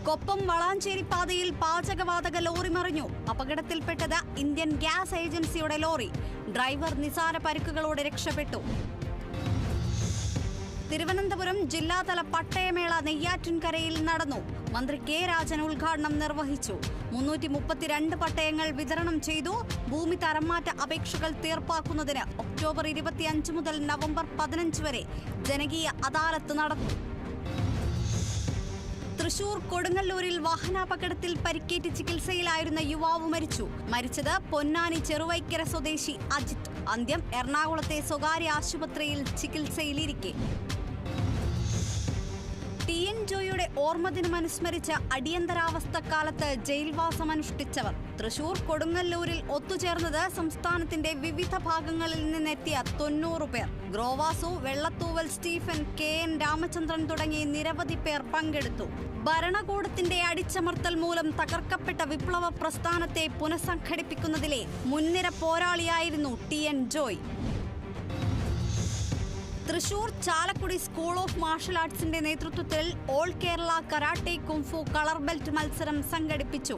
കൊപ്പം വളാഞ്ചേരി പാതയിൽ പാചകവാതക ലോറി മറിഞ്ഞു. അപകടത്തിൽപ്പെട്ടത് ഇന്ത്യൻ ഗ്യാസ് ഏജൻസിയുടെ ലോറി. ഡ്രൈവർ നിസാര പരിക്കുകളോടെ രക്ഷപ്പെട്ടു. തിരുവനന്തപുരം ജില്ലാതല പട്ടയമേള നെയ്യാറ്റിൻകരയിൽ നടന്നു. മന്ത്രി കെ രാജൻ ഉദ്ഘാടനം നിർവഹിച്ചു. 332 പട്ടയങ്ങൾ വിതരണം ചെയ്തു. ഭൂമി തരംമാറ്റ അപേക്ഷകൾ തീർപ്പാക്കുന്നതിന് ഒക്ടോബർ 25 മുതൽ നവംബർ 15 വരെ ജനകീയ അദാലത്ത് നടത്തും. തൃശൂർ കൊടുങ്ങല്ലൂരിൽ വാഹനാപകടത്തിൽ പരിക്കേറ്റ് ചികിത്സയിലായിരുന്ന യുവാവ് മരിച്ചു. മരിച്ചത് പൊന്നാനി ചെറുവൈക്കര സ്വദേശി അജിത്. അന്ത്യം എറണാകുളത്തെ സ്വകാര്യ ആശുപത്രിയിൽ ചികിത്സയിലിരിക്കെ. ടി.എൻ. ജോയിയുടെ ഓർമ്മദിനം അനുസ്മരിച്ച് അടിയന്തരാവസ്ഥക്കാലത്ത് ജയിൽവാസമനുഷ്ഠിച്ചവർ. തൃശൂർ കൊടുങ്ങല്ലൂരിൽ ഒത്തുചേർന്നത് സംസ്ഥാനത്തിന്റെ വിവിധ ഭാഗങ്ങളിൽ നിന്നെത്തിയ 90 പേർ. Grovasu, Vellathooval Stephen, K N. രാമചന്ദ്രൻ തുടങ്ങി നിരവധി പേർ പങ്കെടുത്തു. ഭരണകൂടത്തിന്റെ അടിച്ചമർത്തൽ മൂലം തകർക്കപ്പെട്ട വിപ്ലവ പ്രസ്ഥാനത്തെ പുനഃസംഘടിപ്പിക്കുന്നതിലെ മുൻനിര പോരാളിയായിരുന്നു T N. Joy. Thrissur Chalakudy school of martial ആർട്സിന്റെ നേതൃത്വത്തിൽ all Kerala karate kung fu colour belt മത്സരം സംഘടിപ്പിച്ചു.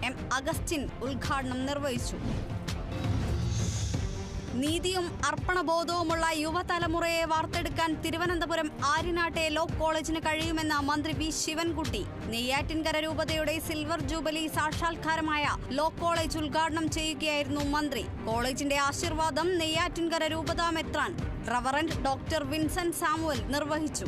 എം. അഗസ്റ്റിൻ ഉദ്ഘാടനം നിർവഹിച്ചു. നീതിയും അർപ്പണബോധവുമുള്ള യുവതലമുറയെ വാർത്തെടുക്കാൻ തിരുവനന്തപുരം ആര്യനാട്ടെ ലോ കോളേജിന് കഴിയുമെന്ന് മന്ത്രി വി. ശിവൻകുട്ടി. നെയ്യാറ്റിൻകര രൂപതയുടെ സിൽവർ ജൂബിലി സാക്ഷാത്കാരമായ ലോ കോളേജ് ഉദ്ഘാടനം ചെയ്യുകയായിരുന്നു മന്ത്രി. കോളേജിന്റെ ആശീർവാദം നെയ്യാറ്റിൻകര രൂപതാ മെത്രാൻ റവറന്റ് ഡോക്ടർ വിൻസെന്റ് സാമുവൽ നിർവഹിച്ചു.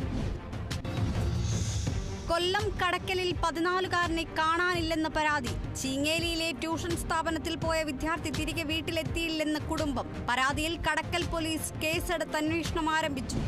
കൊല്ലം കടക്കലിൽ 14-കാരനെ കാണാനില്ലെന്ന് പരാതി. ചീങ്ങേലിയിലെ ട്യൂഷൻ സ്ഥാപനത്തിൽ പോയ വിദ്യാർത്ഥി തിരികെ വീട്ടിലെത്തിയില്ലെന്ന് കുടുംബം. പരാതിയിൽ കടക്കൽ പോലീസ് കേസെടുത്ത് അന്വേഷണം ആരംഭിച്ചു.